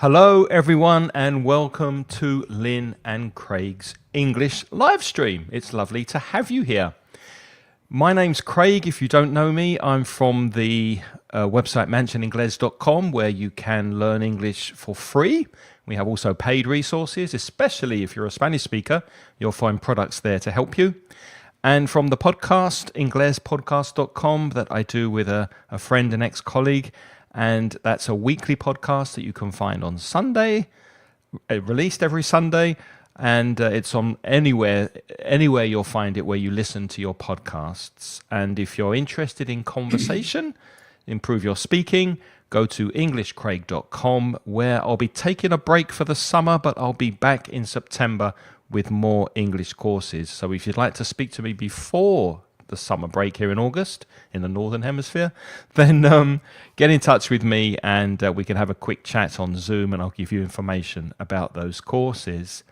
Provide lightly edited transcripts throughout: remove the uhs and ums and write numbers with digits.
Hello, everyone, and welcome to Lynn and Craig's English live stream. It's lovely to have you here. My name's Craig. If you don't know me, I'm from the website mansioningles.com, where you can learn English for free. We have also paid resources, especially if you're a Spanish speaker. You'll find products there to help you. And from the podcast, inglespodcast.com, that I do with a friend and ex-colleague. And that's a weekly podcast that you can find on Sunday, released every Sunday. And it's on anywhere you'll find it where you listen to your podcasts. And if you're interested in conversation, improve your speaking, go to englishcraig.com, where I'll be taking a break for the summer, but I'll be back in September with more English courses. So if you'd like to speak to me before the summer break here in August in the Northern Hemisphere, then get in touch with me and we can have a quick chat on Zoom and I'll give you information about those courses.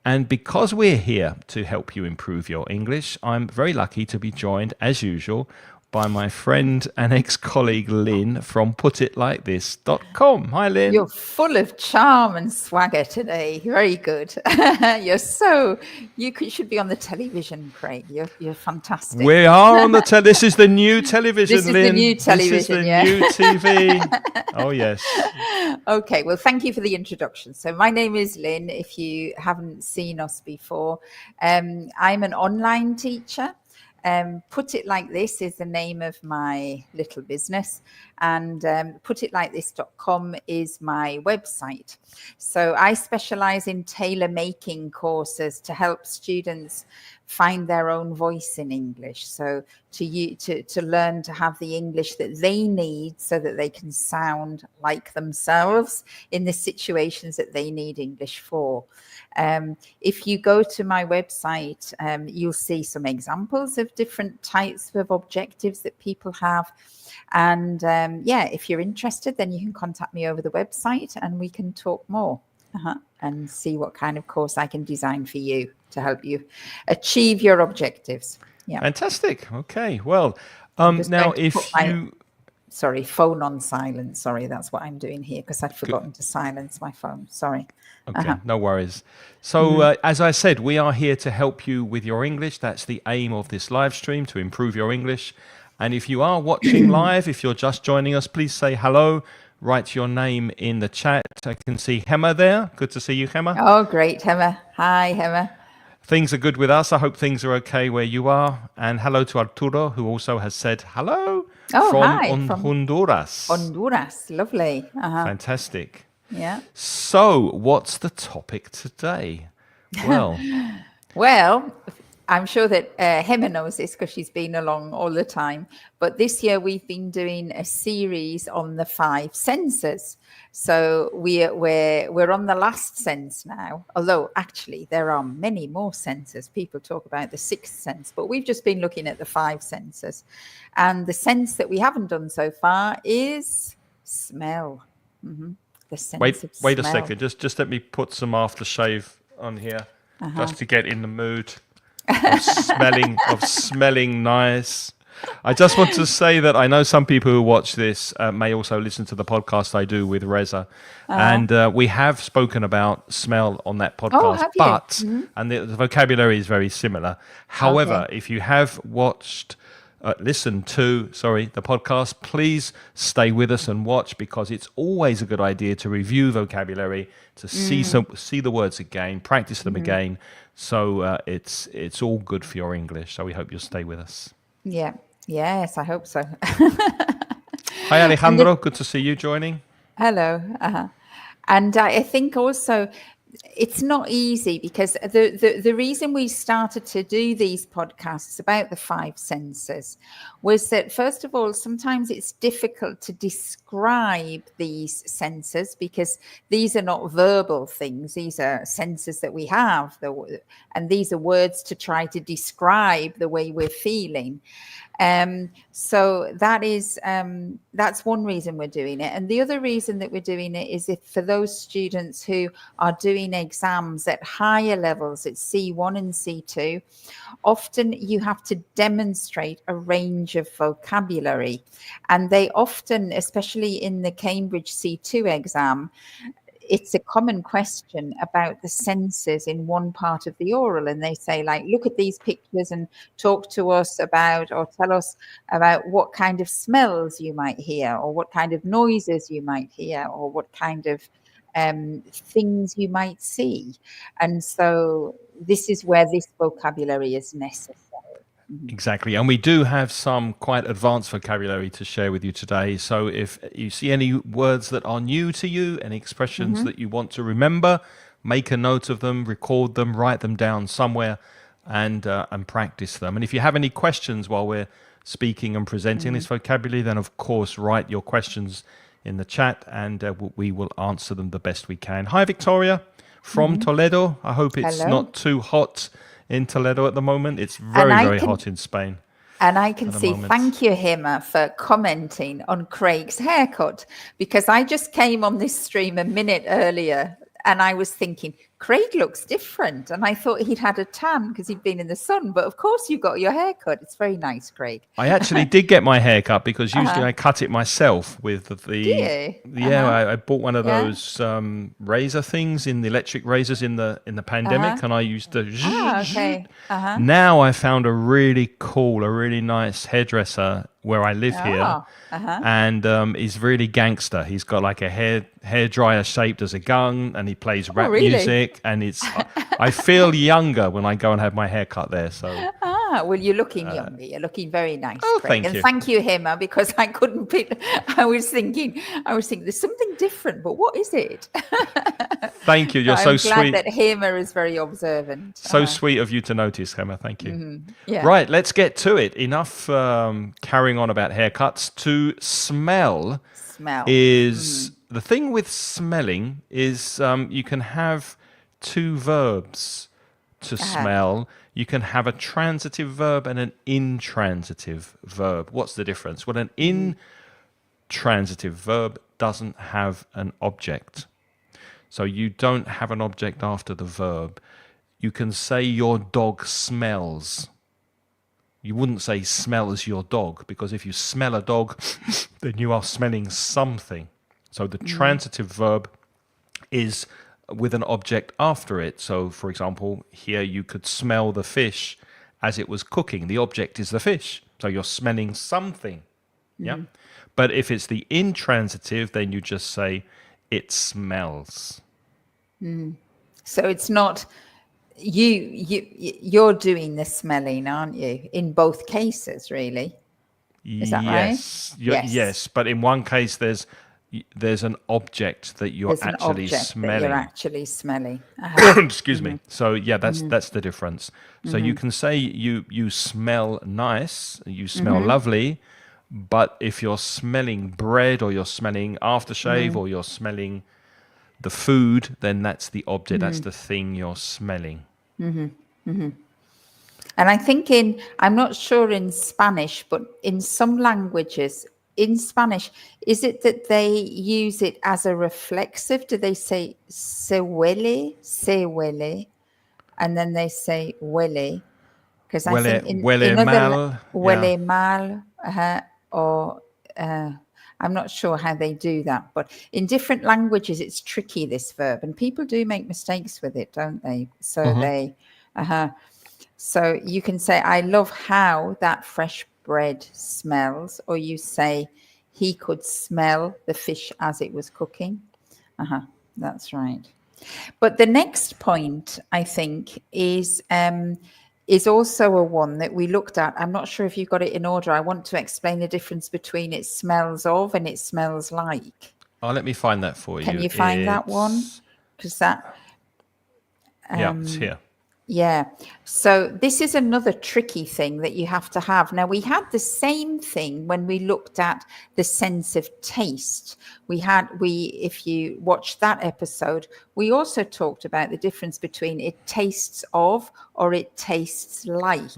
And because we're here to help you improve your English, I'm very lucky to be joined, as usual, by my friend and ex-colleague Lynn from putitlikethis.com. Hi, Lynn. You're full of charm and swagger today. Very good. You should be on the television, Craig. You're fantastic. We are on the this is the new television, This is Lynn. the new television, This is the yeah. new TV. Oh, yes. Okay, well, thank you for the introduction. So my name is Lynn, if you haven't seen us before. I'm an online teacher. Put It Like This is the name of my little business, and putitlikethis.com is my website. So I specialize in tailor making courses to help students find their own voice in English. So to learn to have the English that they need so that they can sound like themselves in the situations that they need English for. If you go to my website, you'll see some examples of different types of objectives that people have. And if you're interested, then you can contact me over the website and we can talk more and see what kind of course I can design for you to help you achieve your objectives. Yeah. Fantastic. Okay. Well, now if you... Sorry, phone on silent. Sorry, that's what I'm doing here because I'd forgotten to silence my phone. Sorry. Okay, no worries. So as I said, we are here to help you with your English. That's the aim of this live stream, to improve your English. And if you are watching live, if you're just joining us, please say hello. Write your name in the chat. I can see Hema there. Good to see you, Hema. Oh, great, Hema. Hi, Hema. Things are good with us. I hope things are okay where you are. And hello to Arturo, who also has said hello from Honduras. Honduras, lovely. Fantastic. Yeah. So, what's the topic today? Well, I'm sure that Hema knows this because she's been along all the time. But this year we've been doing a series on the 5 senses. So we're on the last sense now. Although actually there are many more senses. People talk about the 6th sense, but we've just been looking at the 5 senses. And the sense that we haven't done so far is smell. Mm-hmm. The sense of wait smell. a second. Just let me put some aftershave on here, just to get in the mood of smelling nice. I just want to say that I know some people who watch this may also listen to the podcast I do with Reza, and we have spoken about smell on that podcast. Have you? But and the vocabulary is very similar. However, if you have listened to the podcast, please stay with us and watch, because it's always a good idea to review vocabulary, to see the words again, practice them again. So it's all good for your English. So we hope you'll stay with us. Yeah. Yes, I hope so. Hi, Alejandro. Good to see you joining. Hello. And I think also it's not easy, because the reason we started to do these podcasts about the 5 senses was that, first of all, sometimes it's difficult to describe these senses because these are not verbal things. These are senses that we have, and these are words to try to describe the way we're feeling. So that's one reason we're doing it. And the other reason that we're doing it is if for those students who are doing exams at higher levels, at C1 and C2, often you have to demonstrate a range of vocabulary. And they often, especially in the Cambridge C2 exam, it's a common question about the senses in one part of the oral, and they say, like, look at these pictures and talk to us about, or tell us about what kind of smells you might hear, or what kind of noises you might hear, or what kind of things you might see. And so this is where this vocabulary is necessary. Exactly. And we do have some quite advanced vocabulary to share with you today. So if you see any words that are new to you, any expressions that you want to remember, make a note of them, record them, write them down somewhere, and practice them. And if you have any questions while we're speaking and presenting this vocabulary, then of course write your questions in the chat, and we will answer them the best we can. Hi, Victoria from Toledo. I hope it's Hello. not too hot in Toledo at the moment. It's very hot in Spain. And I can see, moment. thank you, Hima, for commenting on Craig's haircut, because I just came on this stream a minute earlier and I was thinking, Craig looks different. And I thought he'd had a tan because he'd been in the sun. But of course, you got your hair cut. It's very nice, Craig. I actually did get my hair cut because usually I cut it myself with the. Do you? Yeah, I bought one of those razor things, in the electric razors in the pandemic, and I used to. Okay. Now I found a really cool, a really nice hairdresser where I live here, and he's really gangster. He's got like a hair dryer shaped as a gun, and he plays rap music, and it's. I feel younger when I go and have my hair cut there. So. Well, you're looking younger. You're looking very nice, Thank Craig. you. And thank you, Hima, because I couldn't pick. I was thinking there's something different, but what is it? Thank you. You're so sweet. I'm glad that Hima is very observant. So sweet of you to notice, Hema. Thank you. Yeah. Right, let's get to it. Enough carrying on about haircuts. To smell is the thing with smelling is you can have two verbs to smell. You can have a transitive verb and an intransitive verb. What's the difference? Well, an intransitive verb doesn't have an object. So you don't have an object after the verb. You can say your dog smells. You wouldn't say smells your dog, because if you smell a dog, then you are smelling something. So the transitive verb is with an object after it. So, for example, here you could smell the fish as it was cooking. The object is the fish. So you're smelling something. Yeah. But if it's the intransitive, then you just say it smells. So it's not you're doing the smelling, aren't you? In both cases, really. Is that right? Yes. But in one case, there's an object that you're actually smelling. Excuse me. So yeah, that's the difference. So you can say you smell nice, you smell lovely, but if you're smelling bread, or you're smelling aftershave, or you're smelling the food, then that's the object. That's the thing you're smelling. And I think I'm not sure in Spanish, but in some languages. In Spanish, is it that they use it as a reflexive? Do they say se huele, and then they say huele? Because I think in other huele mal, or I'm not sure how they do that. But in different languages, it's tricky, this verb, and people do make mistakes with it, don't they? So so you can say, I love how that fresh bread smells, or you say he could smell the fish as it was cooking. That's right. But the next point, I think, is also a one that we looked at. I'm not sure if you got it in order. I want to explain the difference between it smells of and it smells like. Oh, let me find that for you. Can you find that one? Because that it's here. Yeah. So this is another tricky thing that you have to have. Now, we had the same thing when we looked at the sense of taste. If you watched that episode, we also talked about the difference between it tastes of or it tastes like.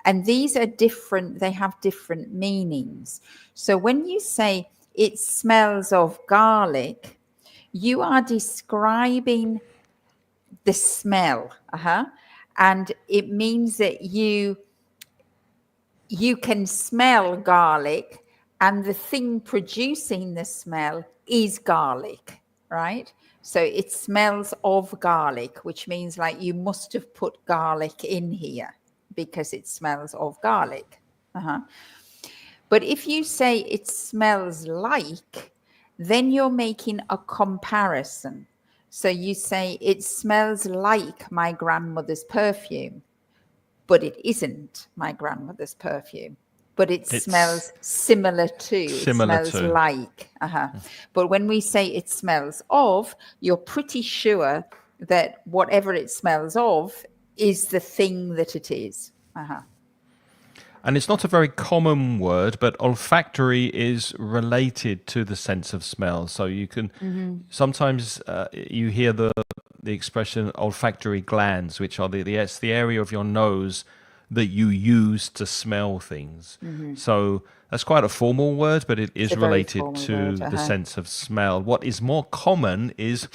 And these are different. They have different meanings. So when you say it smells of garlic, you are describing the smell, and it means that you can smell garlic, and the thing producing the smell is garlic, right? So it smells of garlic, which means like you must have put garlic in here because it smells of garlic. But if you say it smells like, then you're making a comparison. So you say it smells like my grandmother's perfume, but it isn't my grandmother's perfume. But it smells similar to, it smells like. But when we say it smells of, you're pretty sure that whatever it smells of is the thing that it is. And it's not a very common word, but olfactory is related to the sense of smell. So you can sometimes you hear the expression olfactory glands, which are it's the area of your nose that you use to smell things. So that's quite a formal word, but it is related to the sense of smell. What is more common is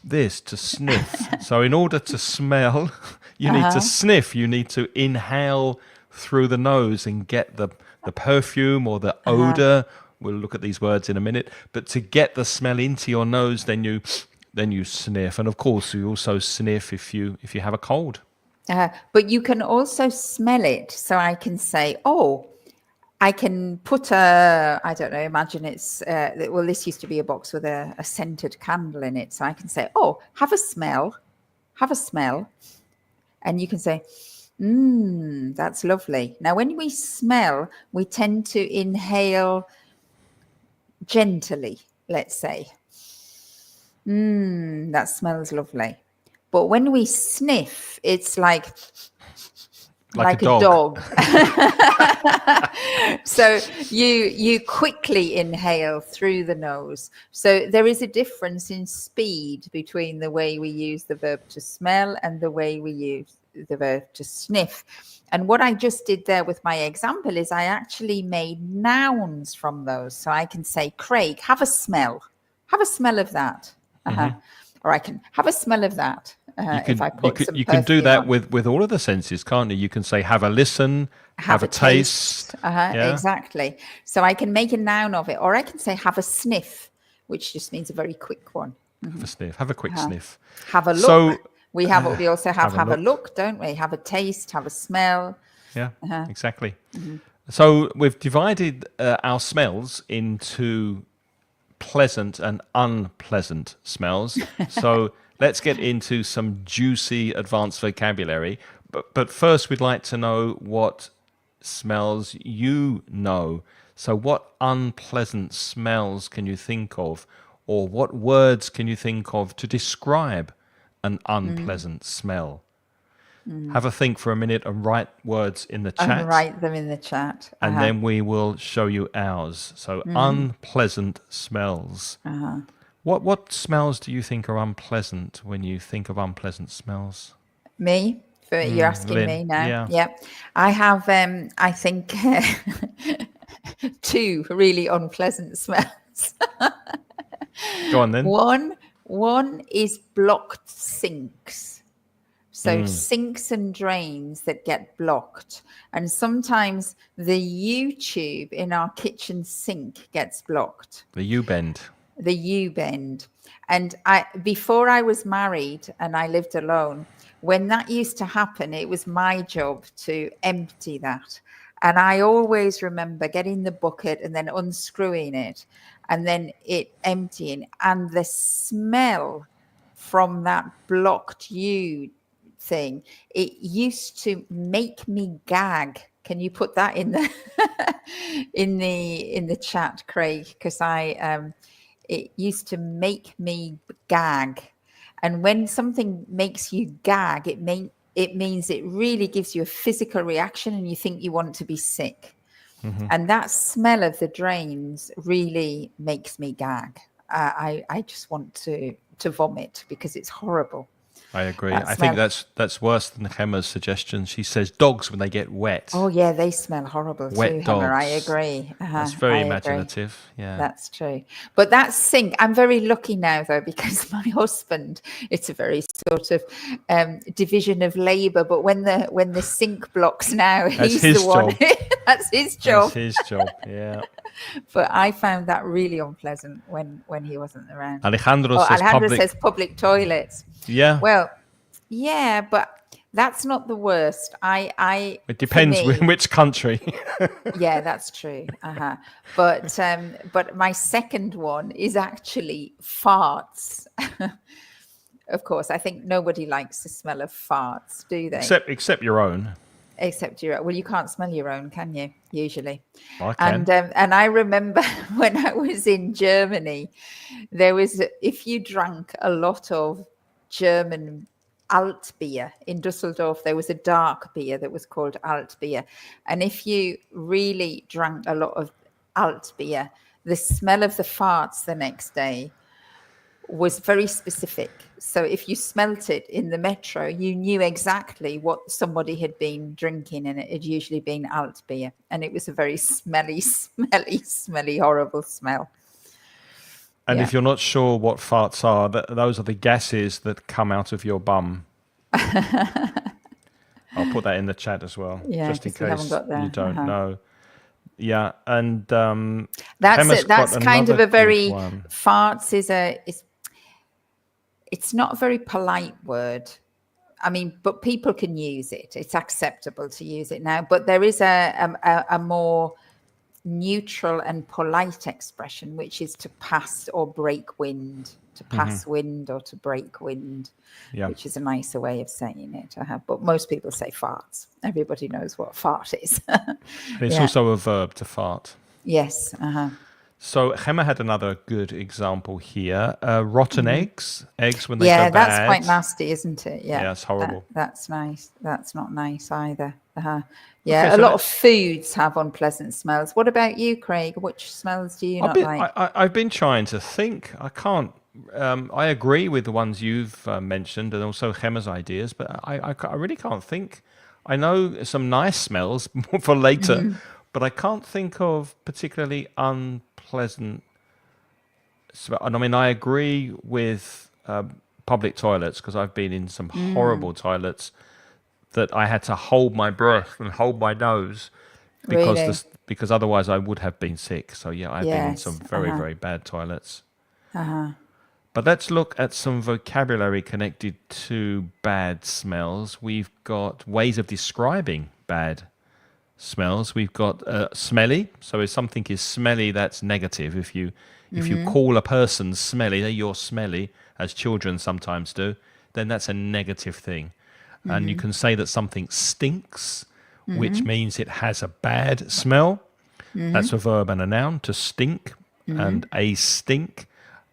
this, to sniff. So in order to smell, you need to sniff. You need to inhale through the nose and get the perfume or the odor. We'll look at these words in a minute. But to get the smell into your nose, then you sniff. And of course, you also sniff if you have a cold. But you can also smell it. So I can say, oh, I can put I don't know, imagine it's, well, this used to be a box with a scented candle in it. So I can say, oh, have a smell. And you can say, that's lovely. Now, when we smell, we tend to inhale gently, let's say. That smells lovely. But when we sniff, it's like a dog. So you quickly inhale through the nose. So there is a difference in speed between the way we use the verb to smell and the way we use the verb to sniff. And what I just did there with my example is I actually made nouns from those. So I can say, Craig, have a smell of that. Or I can have a smell of that. If I put some you can do that on. with all of the senses, can't you? You can say, have a listen, have a taste. Exactly. So I can make a noun of it, or I can say, have a sniff, which just means a very quick one. Have a sniff. Have a quick sniff. Have a look. So we also have a look, don't we? Have a taste, have a smell. Yeah, exactly. So we've divided our smells into pleasant and unpleasant smells. So let's get into some juicy advanced vocabulary. But first, we'd like to know what smells you know. So what unpleasant smells can you think of? Or what words can you think of to describe an unpleasant smell? Have a think for a minute and write words in the chat. And write them in the chat. And then we will show you ours. So unpleasant smells. What smells do you think are unpleasant when you think of unpleasant smells? Me? You're asking Lynn, me now? Yeah. I have, I think, 2 really unpleasant smells. Go on then. One is blocked sinks. So sinks and drains that get blocked. And sometimes the U-tube in our kitchen sink gets blocked. The U-bend. The U-bend. And before I was married and I lived alone, when that used to happen, it was my job to empty that. And I always remember getting the bucket and then unscrewing it and then it emptying. And the smell from that blocked U thing, it used to make me gag. Can you put that in the in the chat, Craig? Because it used to make me gag. And when something makes you gag, it means it really gives you a physical reaction and you think you want to be sick. And that smell of the drains really makes me gag. I just want to vomit because it's horrible. I agree. That I think smell. that's worse than Gemma's suggestion. She says dogs when they get wet. Oh yeah, they smell horrible too, Wet Hammer. I dogs. agree. That's I very agree. imaginative. Yeah. That's true. But that sink, I'm very lucky now though, because my husband, it's a very sort of division of labor, but when the sink blocks now, That's he's the his one. job. That's his That's job. his job. Yeah. But I found that really unpleasant when he wasn't around. Alejandro Oh, says Alejandro public. says public toilets. Yeah. Well, yeah, but that's not the worst. It For depends in me, which country. yeah, that's true. But my second one is actually farts. Of course, I think nobody likes the smell of farts, do they? except your own. Except well, you can't smell your own, can you? Usually. I can. And I remember when I was in Germany, there was, if you drank a lot of German alt beer in Dusseldorf, there was a dark beer that was called alt beer, and if you really drank a lot of alt beer, the smell of the farts the next day was very specific. So if you smelt it in the metro, you knew exactly what somebody had been drinking, and it had usually been alt beer, and it was a very smelly, horrible smell. And Yeah. if you're not sure what farts are, those are the gases that come out of your bum. I'll put that in the chat as well, Yeah, just in 'cause we haven't case got there. you don't Uh-huh. know. Yeah, and That's Emma's it. That's got kind of another a very good one. farts it's not a very polite word. I mean, but people can use it. It's acceptable to use it now. But there is a more neutral and polite expression, which is to pass or break wind, to pass wind or to break wind, Yeah. which is a nicer way of saying it. But most people say farts. Everybody knows what fart is. It's Yeah. also a verb to fart. Yes. So Gemma had another good example here. Rotten eggs when they Yeah, go that's bad. quite nasty, isn't it? Yeah, Yeah, it's horrible. That's nice. That's not nice either. Yeah, Okay, a so lot of foods have unpleasant smells. What about you, Craig? Which smells do you not like? I've been trying to think. I can't. I agree with the ones you've mentioned and also Gemma's ideas, but I really can't think. I know some nice smells for later, but I can't think of particularly unpleasant smell. And I mean, I agree with public toilets because I've been in some horrible toilets that I had to hold my breath and hold my nose because Really? because otherwise I would have been sick. So yeah, I've been in Yes. some very bad toilets. But let's look at some vocabulary connected to bad smells. We've got ways of describing bad smells. We've got smelly. So if something is smelly, that's negative. If you call a person smelly, you're smelly, as children sometimes do, then that's a negative thing. And you can say that something stinks, which means it has a bad smell. That's a verb and a noun, to stink and a stink.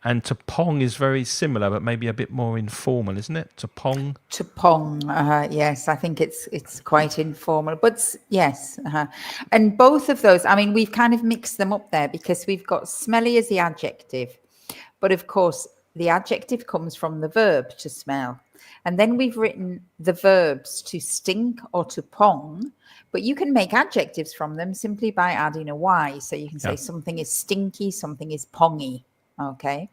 And to pong is very similar, but maybe a bit more informal, isn't it? To pong. To pong, yes, I think it's quite informal, but yes, and both of those. I mean, we've kind of mixed them up there because we've got smelly as the adjective, but of course the adjective comes from the verb to smell, and then we've written the verbs to stink or to pong. But you can make adjectives from them simply by adding a y. So you can say something is stinky, something is pongy. Okay.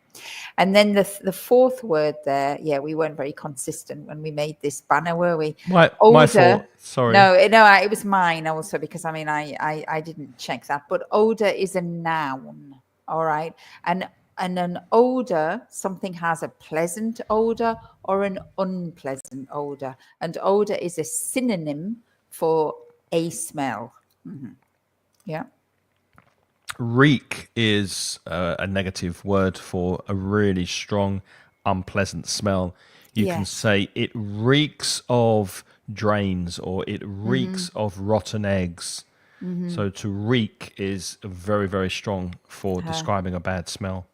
And then the fourth word there, yeah, we weren't very consistent when we made this banner, were we? My fault. Sorry. No, it was mine also because I mean I didn't check that. But odor is a noun. All right. And an odor, something has a pleasant odor or an unpleasant odor. And odor is a synonym for a smell. Yeah. Reek is a negative word for a really strong, unpleasant smell. You can say it reeks of drains or it reeks of rotten eggs. So to reek is very, very strong for describing a bad smell.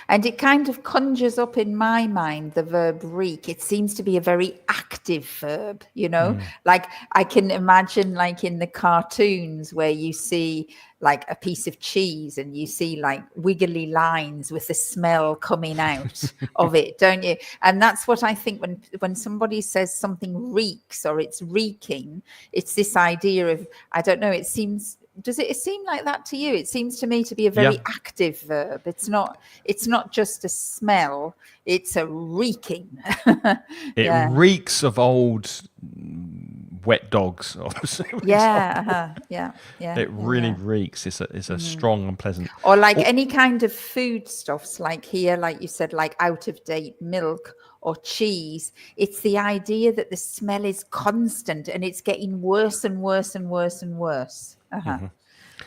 And it kind of conjures up in my mind the verb reek. It seems to be a very active verb, like I can imagine like in the cartoons where you see like a piece of cheese and you see like wiggly lines with the smell coming out of it, don't you? And that's what I think when somebody says something reeks or it's reeking, it's this idea of, I don't know, does it seem like that to you? It seems to me to be a very active verb. It's not just a smell, it's a reeking. It reeks of old wet dogs. Yeah. It really reeks. It's a strong and pleasant. Or like any kind of foodstuffs, like here, like you said, like out of date milk or cheese. It's the idea that the smell is constant and it's getting worse and worse and worse and worse.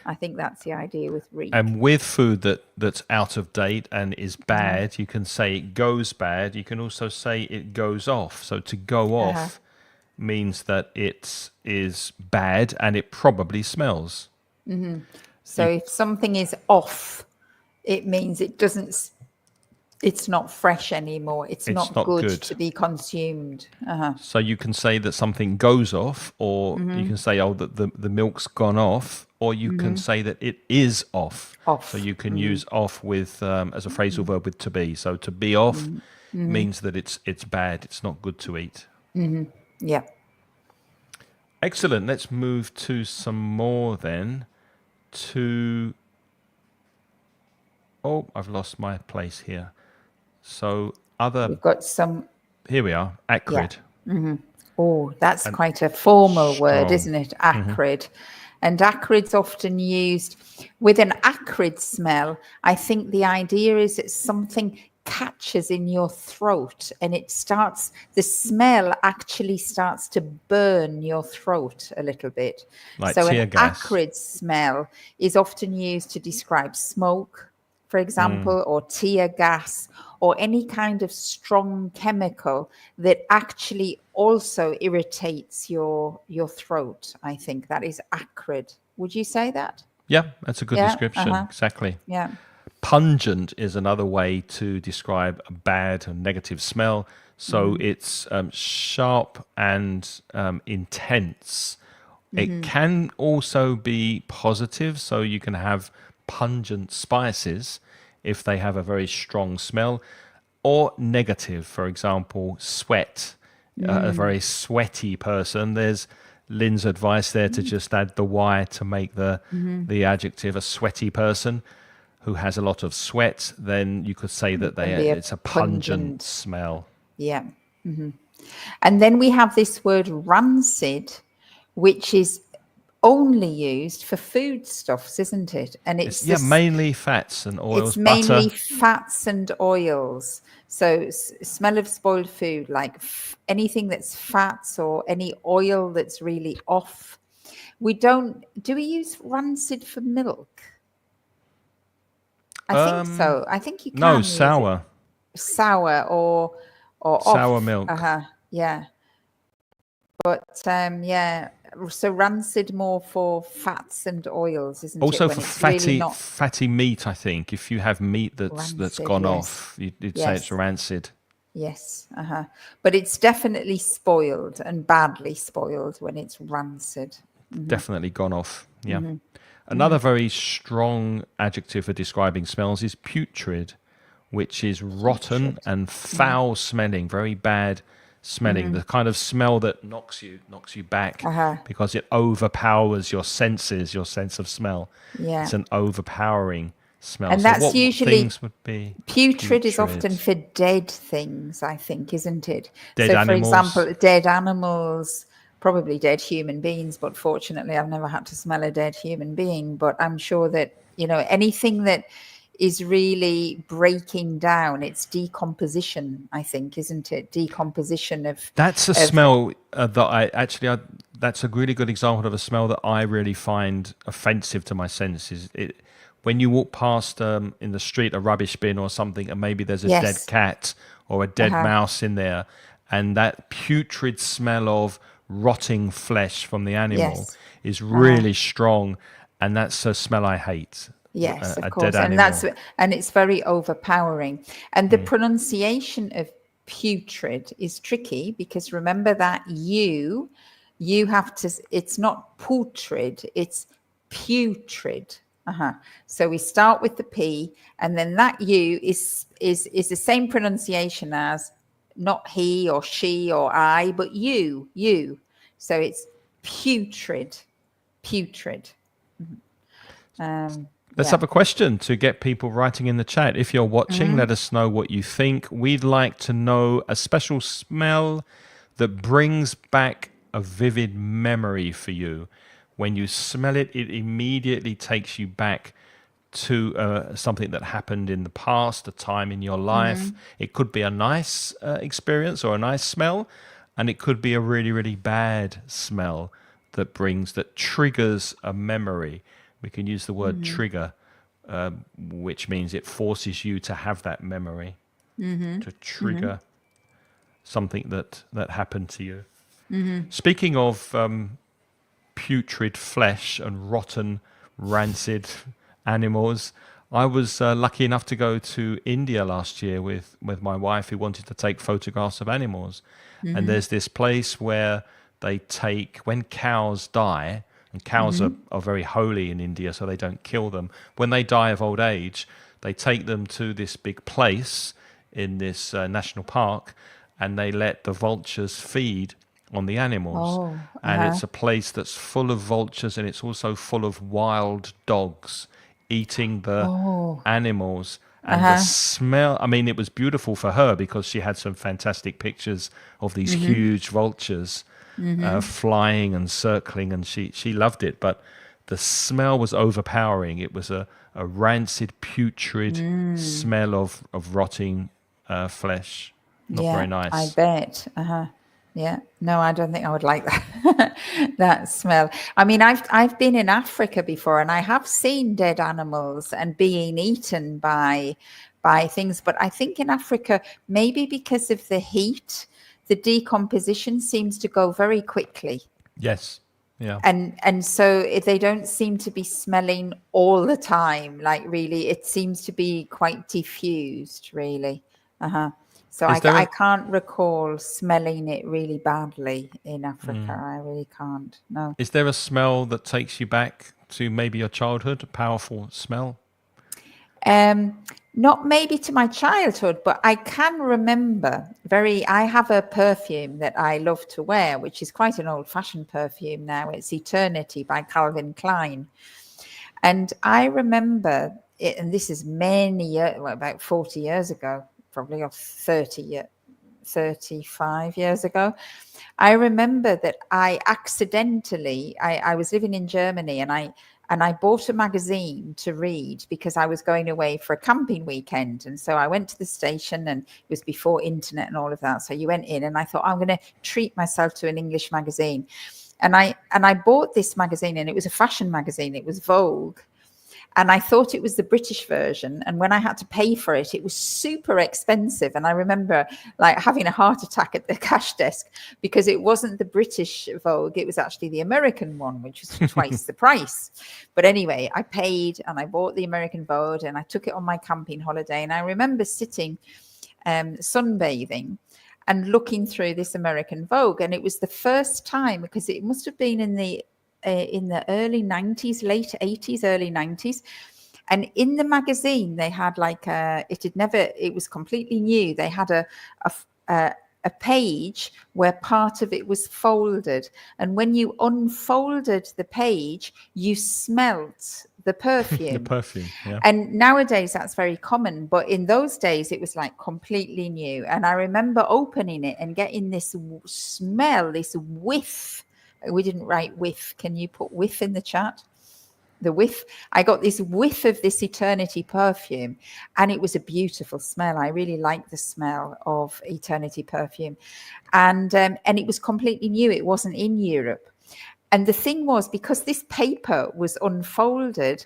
I think that's the idea with reek. And with food that's out of date and is bad, you can say it goes bad. You can also say it goes off. So to go off means that it is bad and it probably smells. So if something is off, it means it's not fresh anymore. It's not good to be consumed. So you can say that something goes off, or you can say, that the milk's gone off, or you can say that it is off. So you can use off with as a phrasal verb with to be. So to be off means that it's bad. It's not good to eat. Yeah. Excellent. Let's move to some more then. I've lost my place here. So we've got some. Here we are. Acrid. Yeah. Oh, that's quite a formal word, isn't it? Acrid. And acrid's often used with an acrid smell. I think the idea is that something catches in your throat and the smell actually starts to burn your throat a little bit. Like so tear an gas. Acrid smell is often used to describe smoke, for example, or tear gas, or any kind of strong chemical that actually also irritates your throat. I think that is acrid. Would you say that? Yeah, that's a good description. Exactly. Yeah. Pungent is another way to describe a bad or negative smell. So it's sharp and intense. It can also be positive. So you can have pungent spices if they have a very strong smell, or negative, for example, sweat. A very sweaty person. There's Lynn's advice there to just add the Y to make the adjective a sweaty person who has a lot of sweat. Then you could say that it's a pungent smell. Yeah. And then we have this word rancid, which is only used for foodstuffs, isn't it? And it's mainly fats and oils. It's mainly fats and oils. So smell of spoiled food, like anything that's fats or any oil that's really off. Do we use rancid for milk? I think so. I think you can. No, sour. Sour or sour off. milk. Yeah. But so rancid more for fats and oils, isn't also it? Also for fatty meat, I think. If you have meat that's gone off, you'd say it's rancid. Yes. But it's definitely spoiled and badly spoiled when it's rancid. Definitely gone off. Yeah. Another very strong adjective for describing smells is putrid, which is rotten and foul smelling, very bad smelling, the kind of smell that knocks you back because it overpowers your senses, your sense of smell. Yeah. It's an overpowering smell. And that's usually things would be putrid is often for dead things, I think, isn't it? Dead animals. For example, dead animals, probably dead human beings, but fortunately I've never had to smell a dead human being. But I'm sure that, anything that is really breaking down, it's decomposition, I think, isn't it? Decomposition of... That's a smell that that's a really good example of a smell that I really find offensive to my senses. When you walk past in the street a rubbish bin or something, and maybe there's a dead cat or a dead mouse in there, and that putrid smell of rotting flesh from the animal is really strong, and that's a smell I hate. Yes, of a dead course. animal. And it's very overpowering. And the pronunciation of putrid is tricky because remember that you have to, it's not putrid, it's putrid. So we start with the P, and then that U is the same pronunciation as not he or she or I, but you. So it's putrid, putrid. Let's Yeah. have a question to get people writing in the chat. If you're watching, let us know what you think. We'd like to know a special smell that brings back a vivid memory for you. When you smell it, it immediately takes you back to something that happened in the past, a time in your life. It could be a nice experience or a nice smell, and it could be a really, really bad smell that triggers a memory. We can use the word trigger, which means it forces you to have that memory, to trigger something that happened to you. Speaking of putrid flesh and rotten, rancid animals, I was lucky enough to go to India last year with my wife, who wanted to take photographs of animals. And there's this place where they take, when cows die, and cows are very holy in India, so they don't kill them. When they die of old age, they take them to this big place in this national park, and they let the vultures feed on the animals. Oh, And it's a place that's full of vultures, and it's also full of wild dogs eating the animals. And the smell, I mean, it was beautiful for her because she had some fantastic pictures of these huge vultures flying and circling, and she loved it. But the smell was overpowering. It was a rancid, putrid smell of rotting flesh. Not very nice. I bet. Yeah. No, I don't think I would like that that smell. I mean, I've been in Africa before, and I have seen dead animals and being eaten by things. But I think in Africa, maybe because of the heat, the decomposition seems to go very quickly. Yes. Yeah. And so they don't seem to be smelling all the time. Like really, it seems to be quite diffused, really. So I can't recall smelling it really badly in Africa. I really can't. No. Is there a smell that takes you back to maybe your childhood? A powerful smell? Not maybe to my childhood, but I can remember I have a perfume that I love to wear, which is quite an old-fashioned perfume now. It's Eternity by Calvin Klein. And I remember it, and this is many years, about 40 years ago, probably, or 35 years ago. I remember that I accidentally, I was living in Germany, and I bought a magazine to read because I was going away for a camping weekend. And so I went to the station, and it was before internet and all of that. So you went in, and I thought, I'm going to treat myself to an English magazine. And I bought this magazine, and it was a fashion magazine. It was Vogue. And I thought it was the British version. And when I had to pay for it, it was super expensive. And I remember like having a heart attack at the cash desk because it wasn't the British Vogue. It was actually the American one, which was twice the price. But anyway, I paid and I bought the American Vogue, and I took it on my camping holiday. And I remember sitting sunbathing and looking through this American Vogue. And it was the first time, because it must have been in the early 90s, late 80s, early 90s. And in the magazine, they had like it was completely new. They had a page where part of it was folded. And when you unfolded the page, you smelt the perfume. The perfume, yeah. And nowadays that's very common. But in those days, it was like completely new. And I remember opening it and getting this smell, this whiff. We didn't write whiff. Can you put whiff in the chat? The whiff. I got this whiff of this Eternity perfume, and it was a beautiful smell. I really liked the smell of Eternity perfume, and it was completely new. It wasn't in Europe. And the thing was, because this paper was unfolded,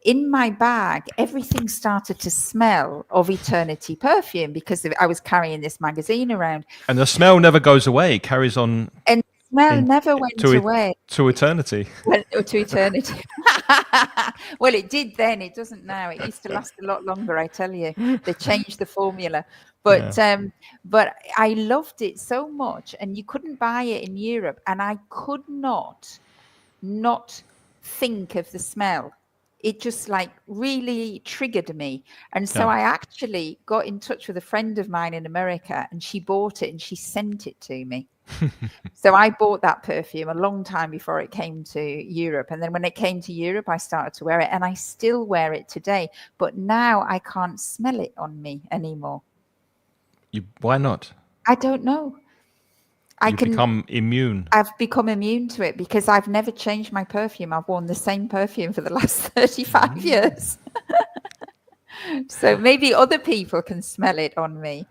in my bag, everything started to smell of Eternity perfume because I was carrying this magazine around. And the smell never goes away. It carries on. And smell never went away to eternity. To eternity. Well, it did then. It doesn't now. It used to last a lot longer, I tell you. They changed the formula. But but I loved it so much, and you couldn't buy it in Europe, and I could not think of the smell. It just like really triggered me. And so Yeah. I actually got in touch with a friend of mine in America, and she bought it and she sent it to me. So I bought that perfume a long time before it came to Europe. And then when it came to Europe, I started to wear it, and I still wear it today. But now I can't smell it on me anymore. Why not? I don't know. You become immune. I've become immune to it because I've never changed my perfume. I've worn the same perfume for the last 35 years. So maybe other people can smell it on me,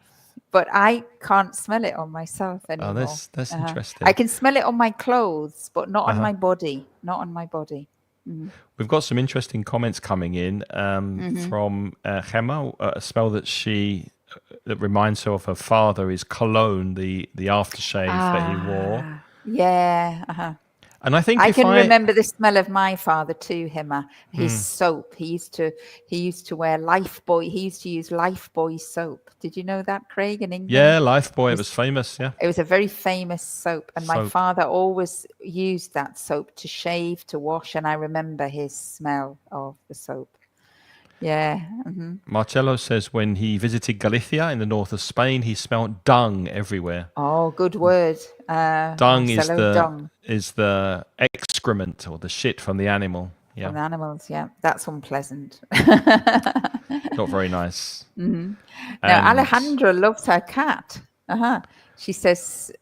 but I can't smell it on myself anymore. Oh, that's interesting. I can smell it on my clothes, but not on my body. Not on my body. We've got some interesting comments coming in from Gemma. A smell that that reminds her of her father is cologne, the aftershave that he wore. Yeah. And I think I can remember the smell of my father too, Hima. His soap. He used to wear Lifebuoy. He used to use Lifebuoy soap. Did you know that, Craig, in England? Yeah, Lifebuoy. It was famous. Yeah. It was a very famous soap. And my father always used that soap to shave, to wash. And I remember his smell of the soap. Yeah. Marcello says when he visited Galicia in the north of Spain, he smelled dung everywhere. Oh, good word. Dung dung. is the excrement or the shit from the animal. Yeah. From the animals, yeah. That's unpleasant. Not very nice. Now, Alejandra loves her cat. She says,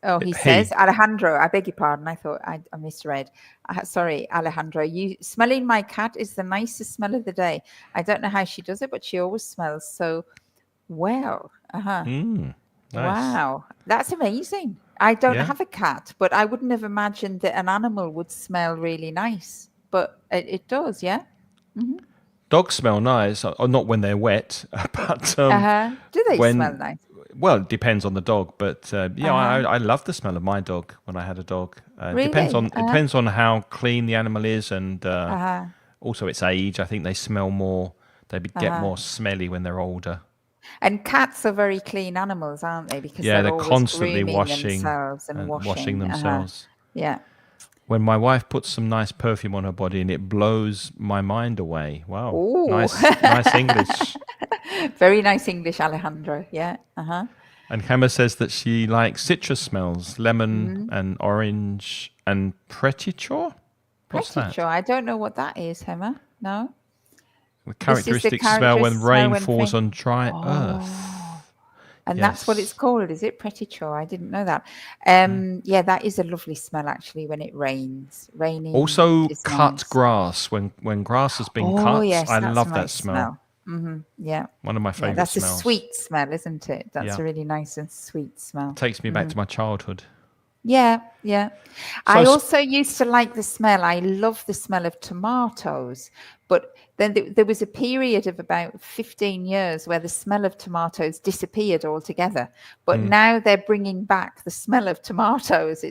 says, Alejandro, I beg your pardon. I thought I misread. Sorry, Alejandro, you smelling my cat is the nicest smell of the day. I don't know how she does it, but she always smells so well. Nice. Wow, that's amazing. I don't have a cat, but I wouldn't have imagined that an animal would smell really nice. But it does, yeah? Dogs smell nice, not when they're wet, but do they smell nice? Well, it depends on the dog, but I love the smell of my dog when I had a dog. Really? It depends on how clean the animal is, and also its age. I think they smell more. They get more smelly when they're older. And cats are very clean animals, aren't they? Because they're always constantly washing themselves and washing themselves. Yeah. When my wife puts some nice perfume on her body, and it blows my mind away. Wow, Ooh. nice English. Very nice English, Alejandro. Yeah. And Gemma says that she likes citrus smells, lemon and orange and Pretichor. What's that? I don't know what that is, Gemma. No. The characteristic smell when rain falls on dry earth. And that's what it's called, is it? Pretichor. I didn't know that. Yeah, that is a lovely smell actually when it rains. Raining. Also, cut grass when grass has been cut. Yes, I love that smell. Yeah. One of my favorite that's smells. A sweet smell, isn't it? That's a really nice and sweet smell. It takes me back to my childhood. Yeah. I also used to like the smell. I love the smell of tomatoes. But then there was a period of about 15 years where the smell of tomatoes disappeared altogether. But now they're bringing back the smell of tomatoes.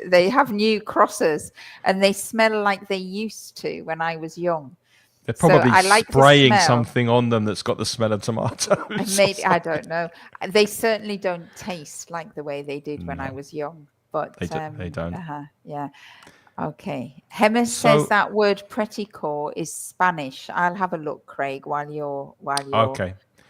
They have new crosses and they smell like they used to when I was young. They're probably spraying something on them that's got the smell of tomatoes. Maybe, I don't know. They certainly don't taste like the way they did when I was young. But they don't. Yeah. Okay. Gemma says that word Pretichor is Spanish. I'll have a look, Craig, while you're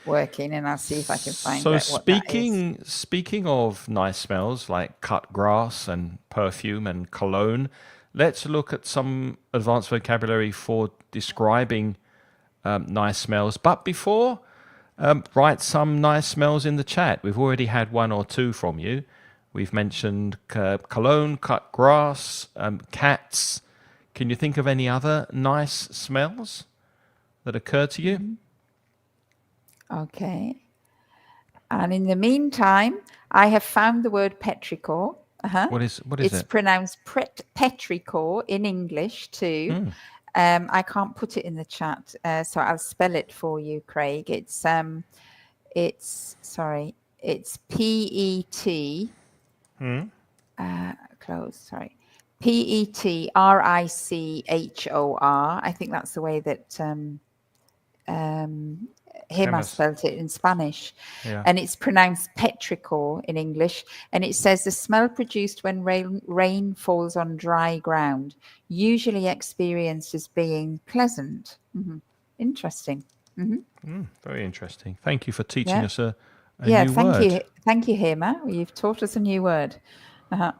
working, and I'll see if I can find out what that is. Speaking of nice smells like cut grass and perfume and cologne, let's look at some advanced vocabulary for describing nice smells. But before, write some nice smells in the chat. We've already had one or two from you. We've mentioned cologne, cut grass, cats. Can you think of any other nice smells that occur to you? Okay. And in the meantime, I have found the word petrichor. What is it's pronounced petrichor in English too. I can't put it in the chat, so I'll spell it for you, Craig. It's P-E-T. Close. Sorry. Petrichor. I think that's the way that Hema Hemas. spelt it in Spanish. Yeah. And it's pronounced petrichor in English. And it says the smell produced when rain falls on dry ground, usually experienced as being pleasant. Interesting. Very interesting. Thank you for teaching us a Yeah, new word. Thank you, Hema. You've taught us a new word. I'm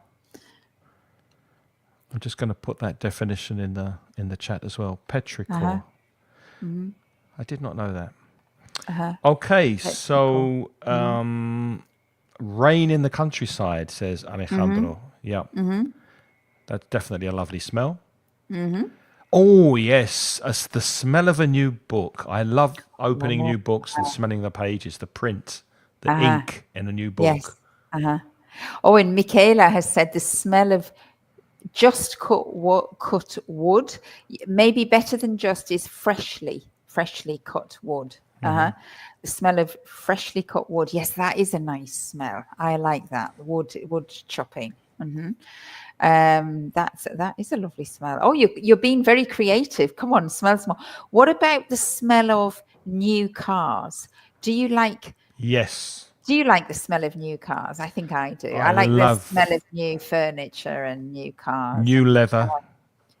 just going to put that definition in the chat as well. Petrichor. I did not know that. Okay, so rain in the countryside, says Alejandro. Yeah, that's definitely a lovely smell. Oh yes, it's the smell of a new book. I love opening new books and smelling the pages, the print, the ink in a new book. Yes. Oh, and Michaela has said the smell of just cut wood, maybe better than just, is freshly cut wood. The smell of freshly cut wood. Yes, that is a nice smell. I like that. Wood chopping. That is a lovely smell. Oh, you're being very creative. Come on, smell more. What about the smell of new cars? Do you like the smell of new cars? I think I do. I like the smell of new furniture and new cars. New leather.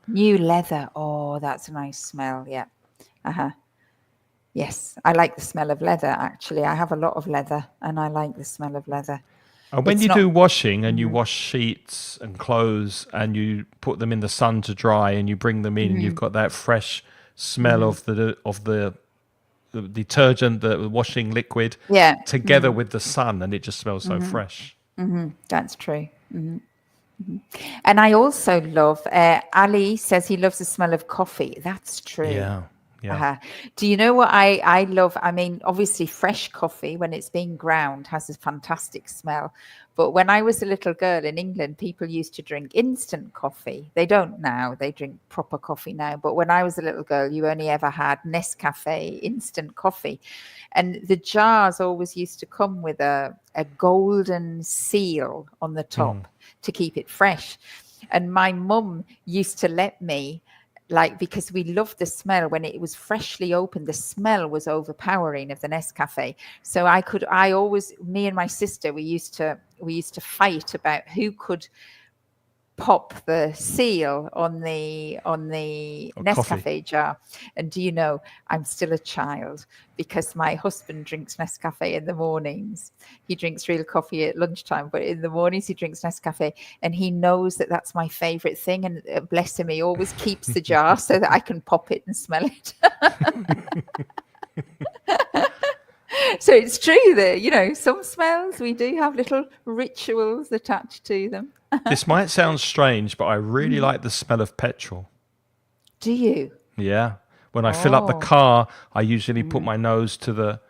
New leather. Oh, that's a nice smell. Yeah. Yes, I like the smell of leather, actually. I have a lot of leather and I like the smell of leather. And when you do washing and you wash sheets and clothes and you put them in the sun to dry and you bring them in and you've got that fresh smell of the detergent, the washing liquid, together with the sun, and it just smells so fresh. That's true. And I also love, Ali says he loves the smell of coffee. That's true. Yeah. Do you know what I love? I mean, obviously fresh coffee when it's being ground has a fantastic smell. But when I was a little girl in England, people used to drink instant coffee. They don't now. They drink proper coffee now. But when I was a little girl, you only ever had Nescafe instant coffee. And the jars always used to come with a golden seal on the top to keep it fresh. And my mum used to let me, because we loved the smell when it was freshly opened, the smell was overpowering of the Nescafe. So me and my sister, we used to fight about who could pop the seal on the Nescafe jar. And do you know, I'm still a child because my husband drinks Nescafe in the mornings. He drinks real coffee at lunchtime, but in the mornings he drinks Nescafe, and he knows that that's my favorite thing. And bless him, he always keeps the jar so that I can pop it and smell it. So it's true that, some smells, we do have little rituals attached to them. This might sound strange, but I really like the smell of petrol. Do you? Yeah. When I fill up the car, I usually put my nose to the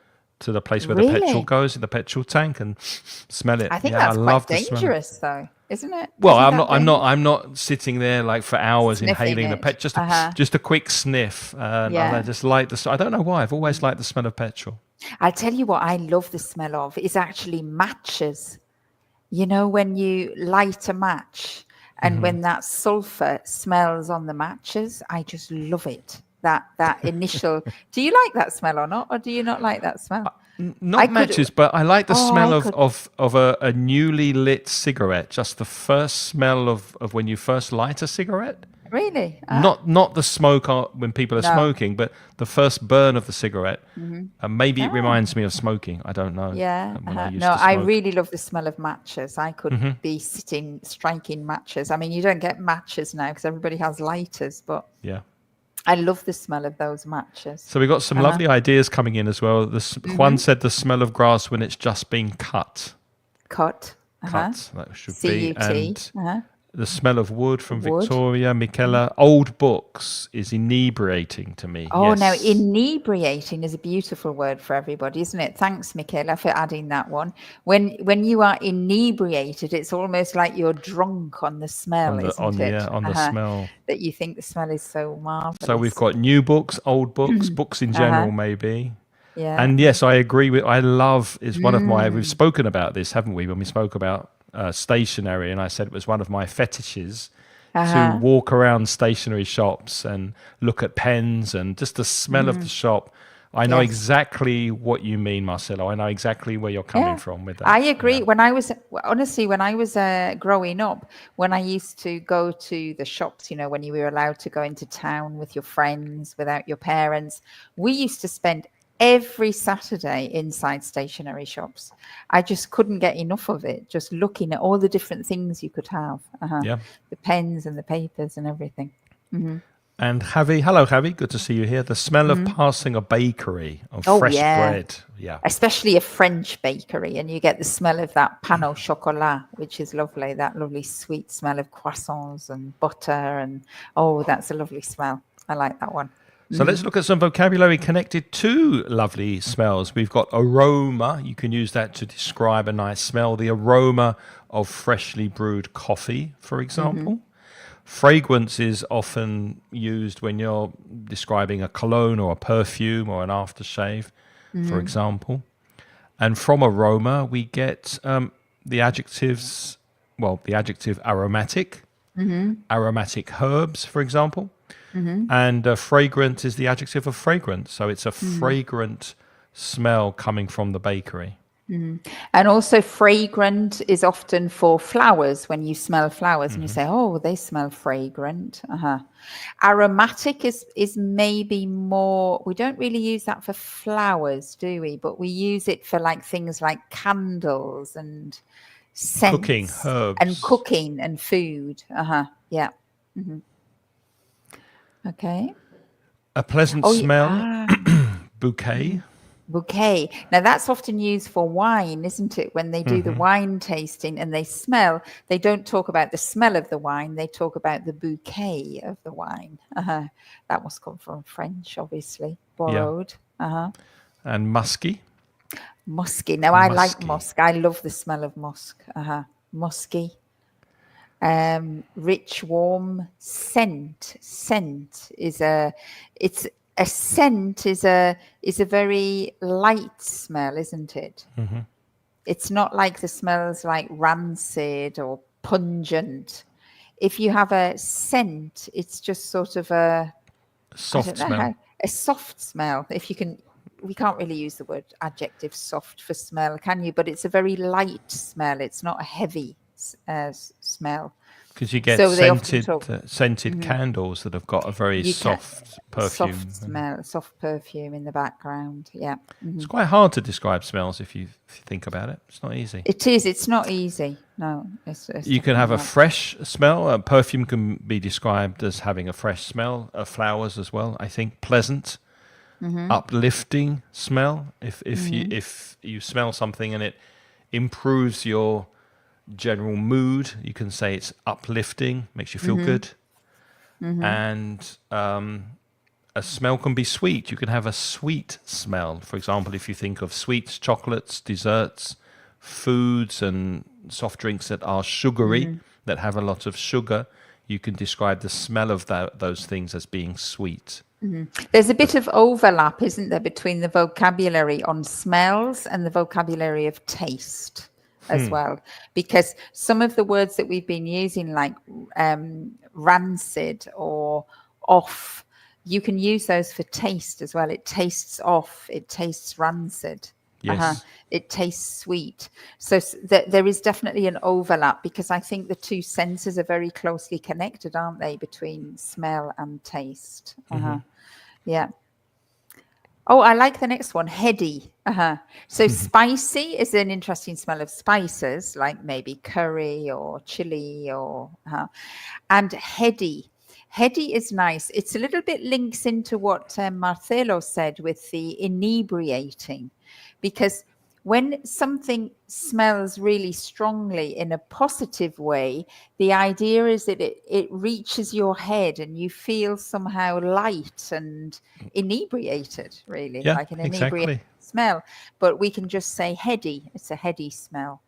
place where the petrol goes, in the petrol tank, and smell it. I think that's quite dangerous, though, isn't it? Well, I'm not sitting there for hours inhaling the petrol. Just a quick sniff. I just like I don't know why. I've always liked the smell of petrol. I'll tell you what I love the smell of is actually matches. When you light a match and when that sulfur smells on the matches, I just love it. That initial. Do you like that smell or not? Or do you not like that smell? Not matches, but I like the smell of a newly lit cigarette. Just the first smell of when you first light a cigarette. Really? Not the smoke when people are smoking, but the first burn of the cigarette. Maybe it reminds me of smoking. I don't know. Yeah. I really love the smell of matches. I could be sitting striking matches. I mean, you don't get matches now because everybody has lighters, but yeah, I love the smell of those matches. So we got some lovely ideas coming in as well. Juan said the smell of grass when it's just being cut. Cut. Cut. That should C-U-T. be. And the smell of wood from Victoria. Michaela, old books is inebriating to me. Oh, yes. Now inebriating is a beautiful word for everybody, isn't it? Thanks, Michaela, for adding that one. When you are inebriated, it's almost like you're drunk on the smell, isn't it? Yeah, on the smell. That you think the smell is so marvelous. So we've got new books, old books, books in general, maybe. Yeah. And yes, I agree I love is one of my, we've spoken about this, haven't we, when we spoke about stationery, and I said it was one of my fetishes to Uh-huh. walk around stationery shops and look at pens and just the smell of the shop. I know Yes. exactly what you mean, Marcelo. I know exactly where you're coming Yeah, from with I that. agree. Yeah. When I was honestly, when I was growing up, when I used to go to the shops, when you were allowed to go into town with your friends without your parents, we used to spend every Saturday inside stationery shops. I just couldn't get enough of it, just looking at all the different things you could have, Yeah. the pens and the papers and everything. Hmm. And Javi, hello, Javi. Good to see you here. The smell of passing a bakery of Oh fresh yeah. bread. Yeah. Especially a French bakery, and you get the smell of that pain au chocolat, which is lovely, that lovely sweet smell of croissants and butter. And oh, that's a lovely smell. I like that one. So let's look at some vocabulary connected to lovely smells. We've got aroma. You can use that to describe a nice smell. The aroma of freshly brewed coffee, for example. Fragrance is often used when you're describing a cologne or a perfume or an aftershave, for example. And from aroma, we get the adjectives, well, the adjective aromatic, aromatic herbs, for example. And fragrant is the adjective of fragrance. So it's a fragrant smell coming from the bakery. And also, fragrant is often for flowers. When you smell flowers and you say, "Oh, they smell fragrant." Aromatic is maybe more. We don't really use that for flowers, do we? But we use it for like things like candles and Cooking, scents and herbs, cooking and food. Yeah. Okay. a pleasant Oh, smell, bouquet. bouquet. Now that's often used for wine, isn't it? When they do the wine tasting and they smell, they don't talk about the smell of the wine, they talk about the bouquet of the wine. That must come from French, obviously, Yeah. borrowed. And musky. Musky. Now I like Musky. musk. I love the smell of musk. Musky. Rich, warm scent. Scent is it's a scent is a very light smell, isn't it? It's not like the smells like rancid or pungent. If you have a scent, it's just sort of I Soft don't know smell. a soft smell. If you can, we can't really use the word adjective soft for smell, can you? But it's a very light smell. It's not a heavy smell. Because you get So they often talk. scented candles that have got a very You can soft perfume. soft smell, soft perfume in the background. Yeah. It's quite hard to describe smells if you think about it. It's not easy. It is. It's not easy. No. It's You can have a definitely not. fresh smell. A perfume can be described as having a fresh smell. Flowers as well. I think pleasant, uplifting smell. If you smell something and it improves your general mood, you can say it's uplifting, makes you feel good. And a smell can be sweet. You can have a sweet smell. For example, if you think of sweets, chocolates, desserts, foods and soft drinks that are sugary, that have a lot of sugar, you can describe the smell of those things as being sweet. There's a bit of overlap, isn't there, between the vocabulary on smells and the vocabulary of taste as well, because some of the words that we've been using, like rancid or off, you can use those for taste as well. It tastes off, it tastes rancid. Yes. It tastes sweet. So there is definitely an overlap, because I think the two senses are very closely connected, aren't they, between smell and taste? Yeah. Oh, I like the next one, heady. So spicy is an interesting smell of spices, like maybe curry or chili or and heady. Heady is nice. It's a little bit links into what Marcelo said with the inebriating, because when something smells really strongly in a positive way, the idea is that it reaches your head and you feel somehow light and inebriated, really, Yeah, like an inebriated exactly. smell. But we can just say heady. It's a heady smell.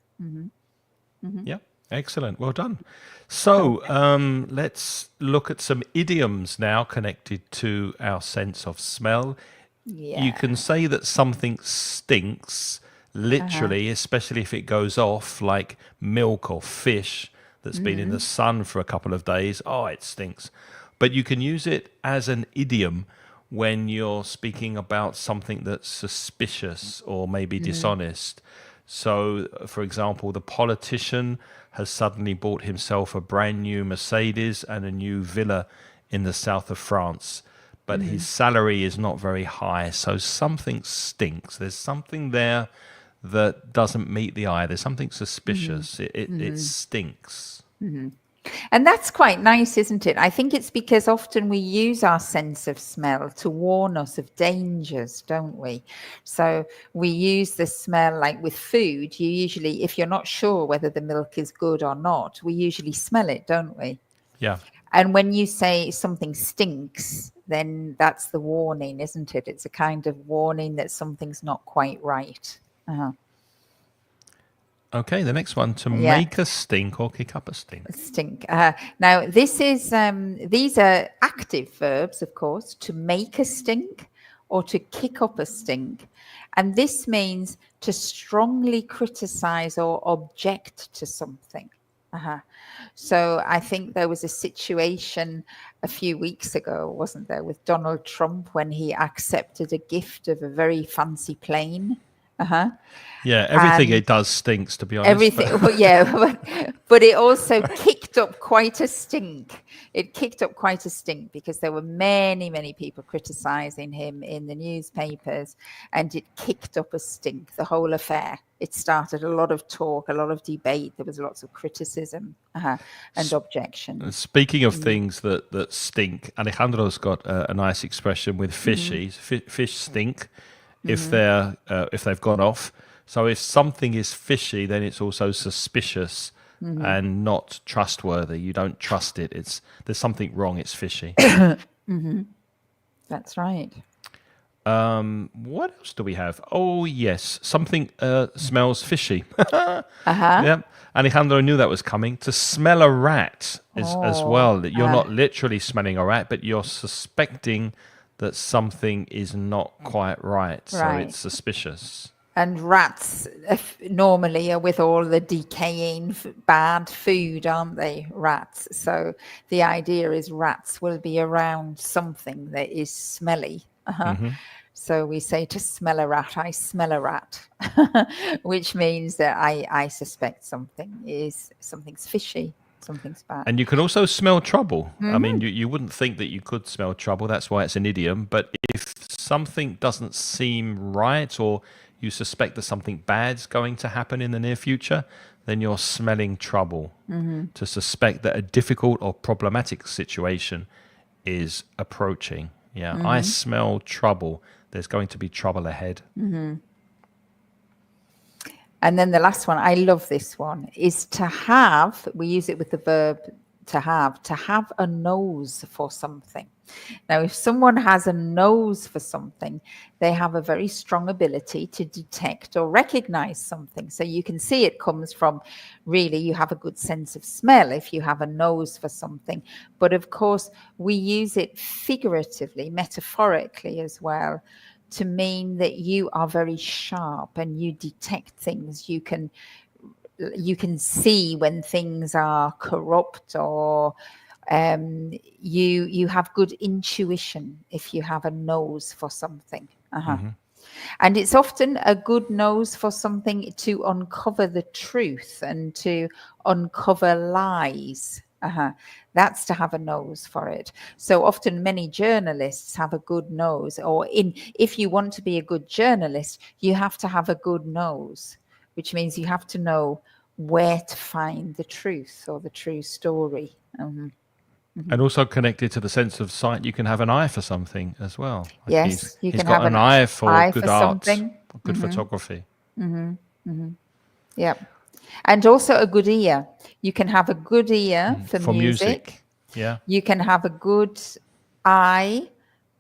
Yeah, excellent. Well done. So let's look at some idioms now connected to our sense of smell. Yeah. You can say that something stinks, literally, especially if it goes off, like milk or fish. that's been in the sun for a couple of days. Oh, it stinks. But you can use it as an idiom when you're speaking about something that's suspicious or maybe dishonest. So, for example, the politician has suddenly bought himself a brand new Mercedes and a new villa in the south of France, but his salary is not very high. So something stinks. There's something there that doesn't meet the eye. There's something suspicious. It stinks. And that's quite nice, isn't it? I think it's because often we use our sense of smell to warn us of dangers, don't we? So we use the smell, like with food. You usually, if you're not sure whether the milk is good or not, we usually smell it, don't we? Yeah. And when you say something stinks, then that's the warning, isn't it? It's a kind of warning that something's not quite right. Okay, the next one, to Yeah. make a stink or kick up a stink. Stink. Now, this is these are active verbs, of course, to make a stink or to kick up a stink. And this means to strongly criticize or object to something. So I think there was a situation a few weeks ago, wasn't there, with Donald Trump when he accepted a gift of a very fancy plane. Yeah, everything And it does stinks, to be honest. Everything, well, yeah, but it also kicked up quite a stink. It kicked up quite a stink because there were many, many people criticizing him in the newspapers, and it kicked up a stink, the whole affair. It started a lot of talk, a lot of debate. There was lots of criticism and objection. Speaking of things that stink, Alejandro's got a nice expression with fishies. Fish stink if they've gone off. So if something is fishy, then it's also suspicious and not trustworthy. You don't trust it. There's something wrong. It's fishy. That's right. What else do we have? Oh yes, something smells fishy. Yeah, Alejandro knew that was coming. To smell a rat is as well. You're not literally smelling a rat, but you're suspecting that something is not quite right. So Right. it's suspicious. And rats normally are with all the decaying bad food, aren't they? Rats. So the idea is rats will be around something that is smelly. So we say to smell a rat, I smell a rat, which means that I suspect something's fishy, something's bad. And you can also smell trouble. I mean, you wouldn't think that you could smell trouble. That's why it's an idiom. But if something doesn't seem right, or you suspect that something bad's going to happen in the near future, then you're smelling trouble. To suspect that a difficult or problematic situation is approaching. Yeah, I smell trouble. There's going to be trouble ahead. And then the last one, I love this one, is to have, we use it with the verb to have a nose for something. Now, if someone has a nose for something, they have a very strong ability to detect or recognize something. So you can see it comes from really, you have a good sense of smell if you have a nose for something. But of course, we use it figuratively, metaphorically as well, to mean that you are very sharp and you detect things. You can see when things are corrupt, or you have good intuition if you have a nose for something. And it's often a good nose for something to uncover the truth and to uncover lies. That's to have a nose for it. So often many journalists have a good nose, or if you want to be a good journalist, you have to have a good nose, which means you have to know where to find the truth or the true story. And also connected to the sense of sight, you can have an eye for something as well. Like Yes, you he's can got have an eye for good for art, something. good photography. Yeah. And also a good ear. You can have a good ear for music. Yeah. You can have a good eye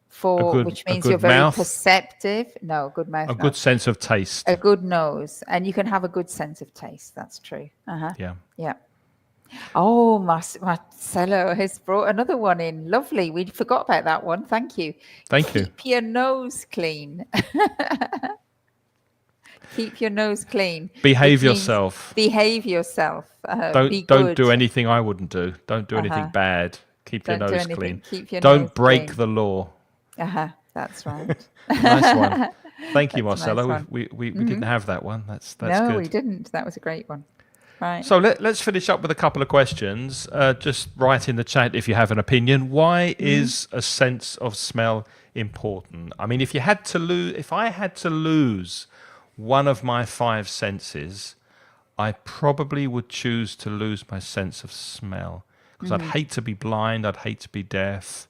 for, which means good you're very mouth. perceptive. No, good mouth. A good sense of taste. A good nose. And you can have a good sense of taste. That's true. Yeah. Yeah. Oh, Marcelo has brought another one in. Lovely. We forgot about that one. Thank you. Thank you. Keep your nose clean. Keep your nose clean. Behave Which means yourself. behave yourself. Be Don't do good. anything I wouldn't do. Don't do anything Uh-huh. bad. Keep your Don't do nose anything. clean. Keep your nose Don't break clean. the law. That's right. Nice one. Thank you, That's a nice Marcella. one. We didn't have that one. That's No, we good. didn't. That was a great one. Right. So let's finish up with a couple of questions. Just write in the chat if you have an opinion. Why is a sense of smell important? I mean, if I had to lose one of my five senses, I probably would choose to lose my sense of smell because I'd hate to be blind. I'd hate to be deaf.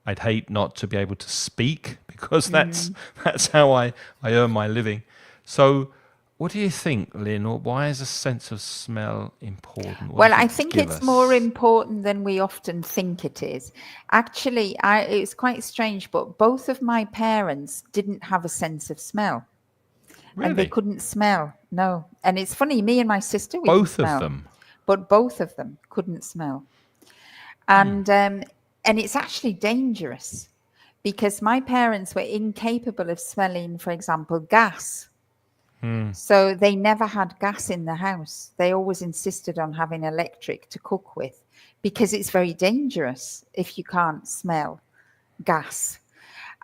I'd hate not to be able to speak because that's how I earn my living. So, what do you think, Lynn? Or why is a sense of smell important? What Well, does I it think give it's us? more important than we often think it is. Actually, it's quite strange, but both of my parents didn't have a sense of smell. And they Really? couldn't smell. No. And it's funny, me and my sister, we can Both of smell, them? but both of them couldn't smell. And it's actually dangerous because my parents were incapable of smelling, for example, gas. So they never had gas in the house. They always insisted on having electric to cook with because it's very dangerous if you can't smell gas.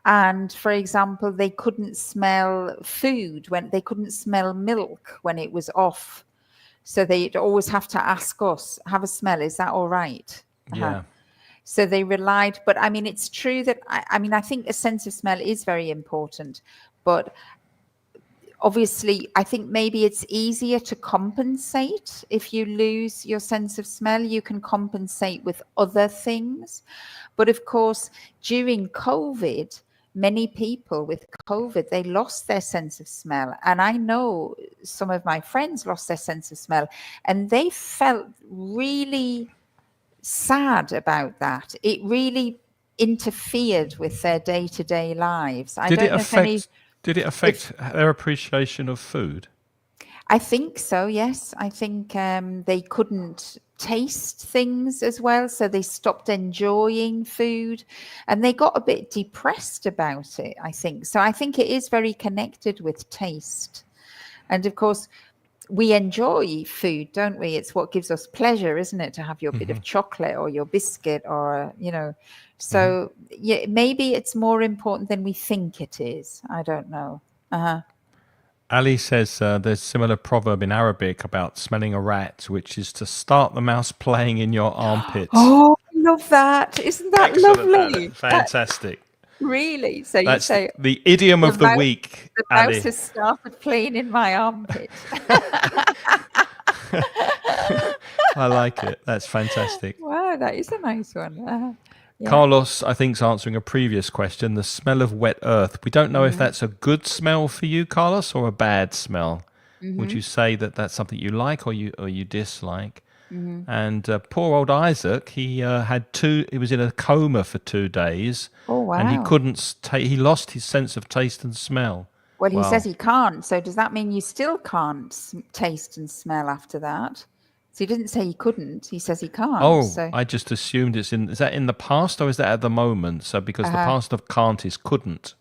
And for example, they couldn't smell food when they couldn't smell milk when it was off. So they'd always have to ask us, have a smell, is that all right? Yeah. So they relied, but I mean, it's true that, I think a sense of smell is very important, but obviously, I think maybe it's easier to compensate. If you lose your sense of smell, you can compensate with other things. But of course, during COVID, many people with COVID, they lost their sense of smell. And I know some of my friends lost their sense of smell and they felt really sad about that. It really interfered with their day-to-day lives. I Did it don't know if any... affect their appreciation of food? I think so, yes. I think they couldn't taste things as well, so they stopped enjoying food and they got a bit depressed about it, I think. So I think it is very connected with taste. And of course, we enjoy food, don't we? It's what gives us pleasure, isn't it? To have your bit of chocolate or your biscuit or, So yeah, maybe it's more important than we think it is. I don't know. Ali says there's a similar proverb in Arabic about smelling a rat, which is to start the mouse playing in your armpits. Oh, I love that. Isn't that Excellent, lovely? fantastic. Really? So you That's say the idiom of the week, the Ali. mouse has started playing in my armpit. I like it. That's fantastic. Wow, that is a nice one. Yeah. Carlos, I think, is answering a previous question. The smell of wet earth. We don't know if that's a good smell for you, Carlos, or a bad smell. Would you say that that's something you like or you dislike? And poor old Isaac, he he was in a coma for 2 days. Oh, wow. And he couldn't he lost his sense of taste and smell. Well, he Wow. says he can't. So does that mean you still can't taste and smell after that? So he didn't say he couldn't. He says he can't. Oh, so. I just assumed is that in the past or is that at the moment? So because the past of can't is couldn't.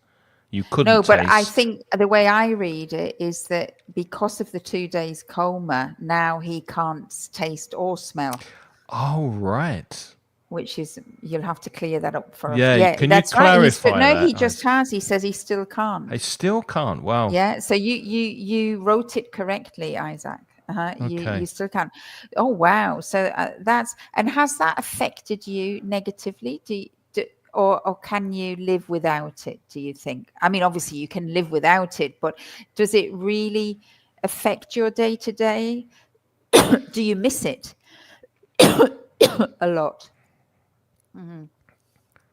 You couldn't No, but taste. I think the way I read it is that because of the 2 days coma, now he can't taste or smell, Oh, right. which is, you'll have to clear that up for us. Yeah, can you that's right. clarify No, that, he just has. He says he still can't. I still can't. Wow. Yeah, so you wrote it correctly, Isaac. Okay. You still can't. Oh, wow. So and has that affected you negatively? Or can you live without it, do you think? I mean, obviously you can live without it, but does it really affect your day to day? Do you miss it a lot?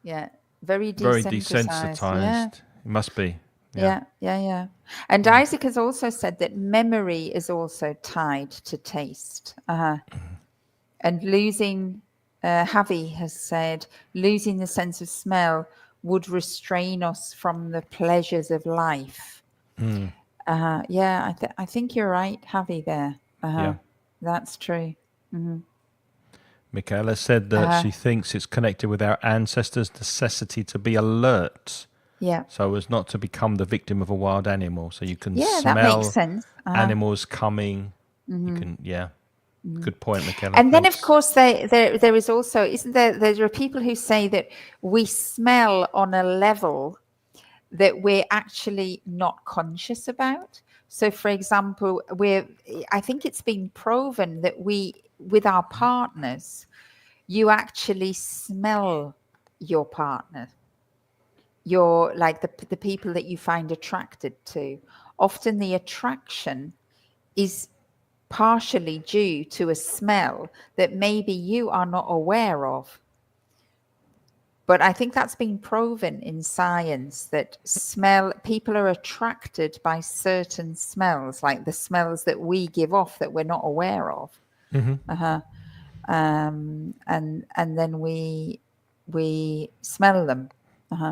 Yeah, very Very desensitized. desensitized. Yeah. It must be. Yeah. And Isaac has also said that memory is also tied to taste. And losing, Javi has said, losing the sense of smell would restrain us from the pleasures of life. Yeah, I think you're right, Javi, there. Yeah. That's true. Michaela said that she thinks it's connected with our ancestors' necessity to be alert Yeah. so as not to become the victim of a wild animal. So you can Yeah, that makes smell sense. animals coming. You can, yeah. Good point, Michaela. And then, of Thanks. course, there is also, isn't there? There are people who say that we smell on a level that we're actually not conscious about. So, for example, I think it's been proven that with our partners, you actually smell your partner. You're like the people that you find attracted to. Often the attraction is partially due to a smell that maybe you are not aware of. But I think that's been proven in science that people are attracted by certain smells, like the smells that we give off that we're not aware of. And then we smell them.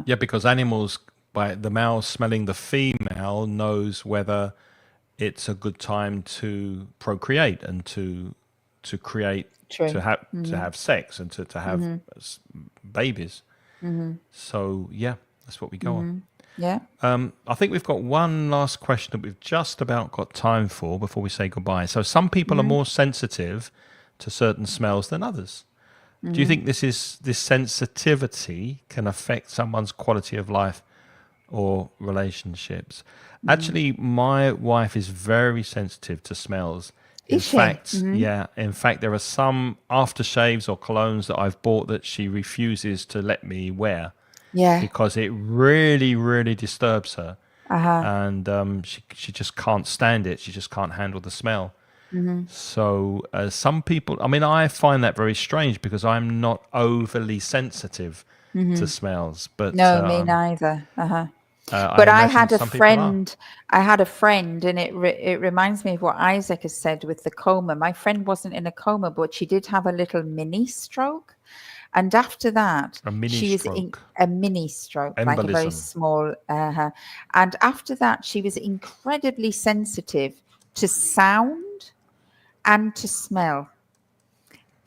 Yeah, because animals, by the male smelling the female, knows whether it's a good time to procreate and to create, True. to have sex and to have babies. So yeah, that's what we go on. Yeah. I think we've got one last question that we've just about got time for before we say goodbye. So some people are more sensitive to certain smells than others. Do you think this sensitivity can affect someone's quality of life or relationships? Actually, my wife is very sensitive to smells. In Is she? fact, yeah. In fact, there are some aftershaves or colognes that I've bought that she refuses to let me wear Yeah. because it really, really disturbs her, and she just can't stand it. She just can't handle the smell. So some people, I mean, I find that very strange because I'm not overly sensitive to smells, but No, me neither. I But imagine some people are. I had a friend, and it reminds me of what Isaac has said with the coma. My friend wasn't in a coma, but she did have a little mini stroke. And after that, A mini she was in stroke. a mini stroke, like a very Embolism. small. And after that, she was incredibly sensitive to sound and to smell.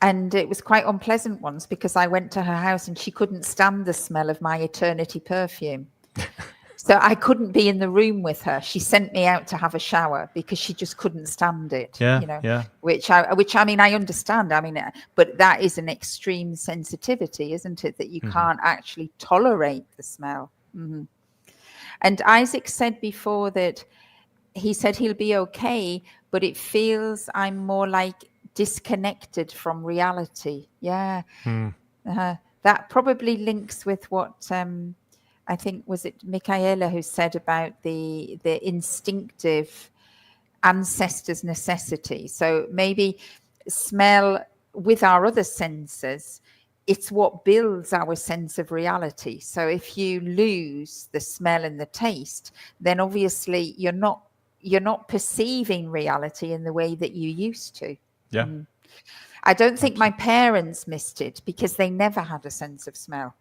And it was quite unpleasant once because I went to her house and she couldn't stand the smell of my Eternity perfume. So I couldn't be in the room with her. She sent me out to have a shower because she just couldn't stand it. Yeah, you know, yeah. which I mean, I understand. I mean, but that is an extreme sensitivity, isn't it? That you can't actually tolerate the smell. And Isaac said before that he said he'll be okay, but it feels I'm more like disconnected from reality. Yeah. That probably links with what I think was it Michaela who said about the instinctive ancestors' necessity. So maybe smell with our other senses, it's what builds our sense of reality. So if you lose the smell and the taste, then obviously you're not perceiving reality in the way that you used to. Yeah. I don't think my parents missed it because they never had a sense of smell.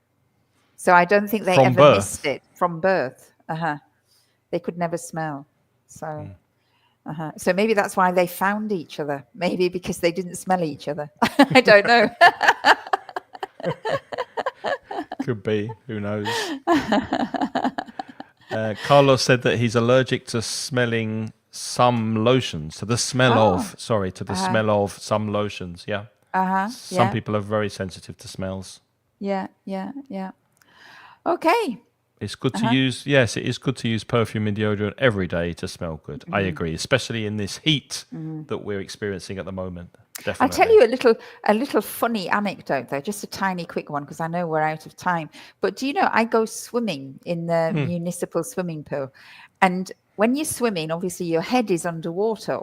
So I don't think they From ever birth. missed it from birth. They could never smell. So so maybe that's why they found each other. Maybe because they didn't smell each other. I don't know. Could be. Who knows? Carlos said that he's allergic to smelling some lotions. To the smell of, sorry, to the smell of some lotions. Yeah. Some people are very sensitive to smells. Yeah. Okay. It's good to use, yes, it is good to use perfume and deodorant every day to smell good. I agree, especially in this heat that we're experiencing at the moment. Definitely. I'll tell you a little funny anecdote though, just a tiny quick one because I know we're out of time. But do you know I go swimming in the municipal swimming pool, and when you're swimming, obviously your head is underwater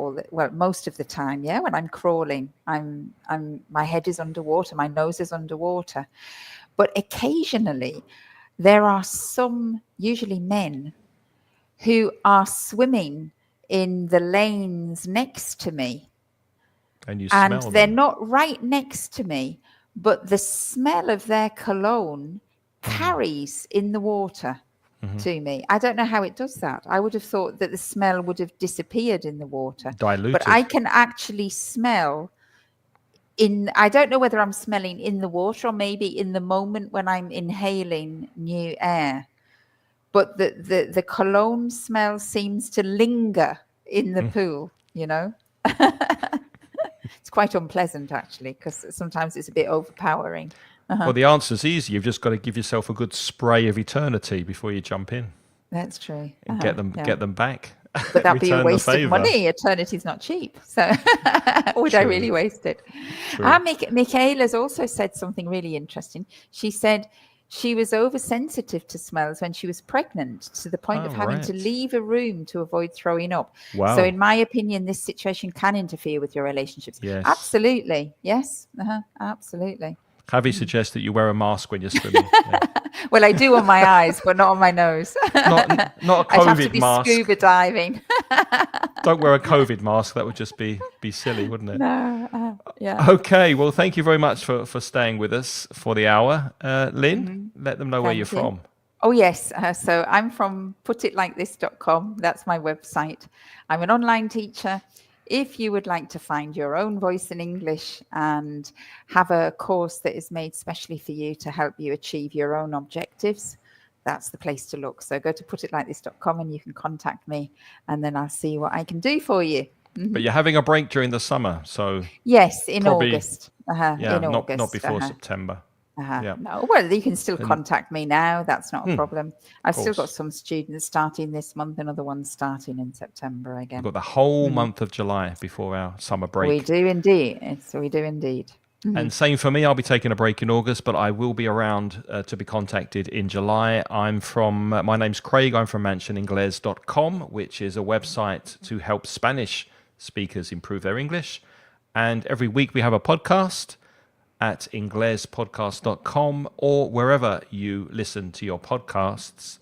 most of the time. Yeah, when I'm crawling, my head is underwater, my nose is underwater, but occasionally there are some, usually men, who are swimming in the lanes next to me. And you smell them. They're not right next to me, but the smell of their cologne carries in the water to me. I don't know how it does that. I would have thought that the smell would have disappeared in the water. Diluted. But I can actually smell I don't know whether I'm smelling in the water or maybe in the moment when I'm inhaling new air. but the cologne smell seems to linger in the pool, you know. It's quite unpleasant, actually, because sometimes it's a bit overpowering. Well, the answer's easy. You've just got to give yourself a good spray of eternity before you jump in That's true. and get them back. But that'd be a Return the waste of favour. money. Eternity's not cheap. So would I True. really waste it? True. Michaela's also said something really interesting. She said she was oversensitive to smells when she was pregnant, to the point Oh, of having to right. leave a room to avoid throwing up. Wow. So in my opinion, this situation can interfere with your relationships. Yes. Absolutely. Yes. Absolutely. Javi suggests that you wear a mask when you're swimming. Yeah. Well, I do on my eyes, but not on my nose. Not a I'd have to COVID be mask. scuba diving. Don't wear a COVID mask. That would just be silly, wouldn't it? No, yeah. Okay. Well, thank you very much for staying with us for the hour. Lynn, let them know where Thank you're you. from. Oh, yes. So I'm from putitlikethis.com. That's my website. I'm an online teacher. If you would like to find your own voice in English and have a course that is made specially for you to help you achieve your own objectives, that's the place to look. So go to putitlikethis.com and you can contact me, and then I'll see what I can do for you. But you're having a break during the summer, so Yes, in Probably- August. yeah, in not August. before September. Yeah. No, well, you can still contact me now. That's not a problem. I've still got course. some students starting this month, another one starting in September again. We've got the whole month of July before our summer break. We do indeed. So we do indeed. And same for me. I'll be taking a break in August, but I will be around to be contacted in July. My name's Craig. I'm from mansioningles.com, which is a website to help Spanish speakers improve their English. And every week we have a podcast at inglespodcast.com or wherever you listen to your podcasts.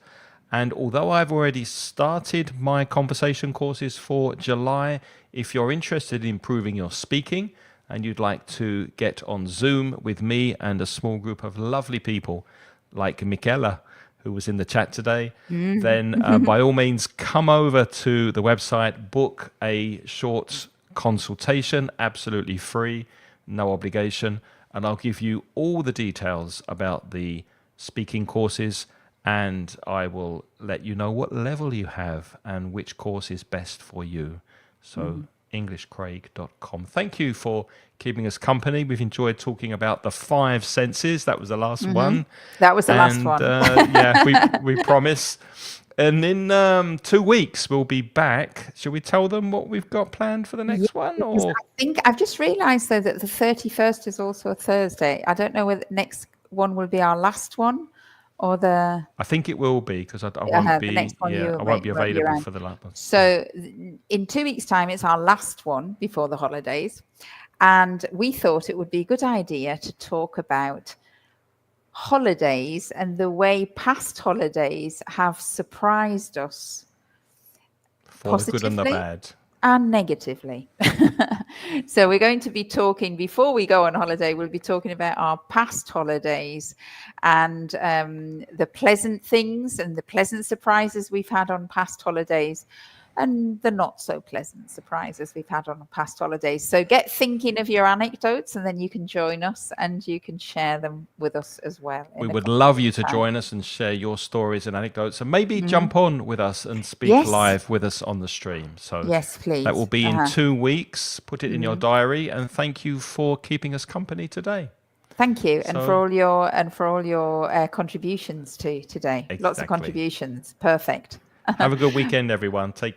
And although I've already started my conversation courses for July, if you're interested in improving your speaking and you'd like to get on Zoom with me and a small group of lovely people like Michaela, who was in the chat today, then by all means, come over to the website, book a short consultation, absolutely free, no obligation, and I'll give you all the details about the speaking courses, and I will let you know what level you have and which course is best for you. So englishcraig.com. Thank you for keeping us company. We've enjoyed talking about the 5 senses. That was the last one. That was the last one. Yeah, we promise. And in 2 weeks, we'll be back. Shall we tell them what we've got planned for the next one? Because Or I think I've just realised, though, that the 31st is also a Thursday. I don't know whether the next one will be our last one or the... I think it will be, because I won't be. the next one Yeah, you I won't be won't be available around. for the last one. So in 2 weeks' time, it's our last one before the holidays. And we thought it would be a good idea to talk about holidays and the way past holidays have surprised us For the good and the positively bad. and negatively. So we're going to be talking, before we go on holiday, we'll be talking about our past holidays and the pleasant things and the pleasant surprises we've had on past holidays, and the not so pleasant surprises we've had on past holidays. So get thinking of your anecdotes, and then you can join us and you can share them with us as well. We would love you to join us and share your stories and anecdotes, and maybe jump on with us and speak Yes. live with us on the stream. So Yes, please. that will be in 2 weeks. Put it in your diary, and thank you for keeping us company today. Thank you, and So- for all your contributions to today. Lots of Exactly. contributions. Perfect. Have a good weekend, everyone. Take care.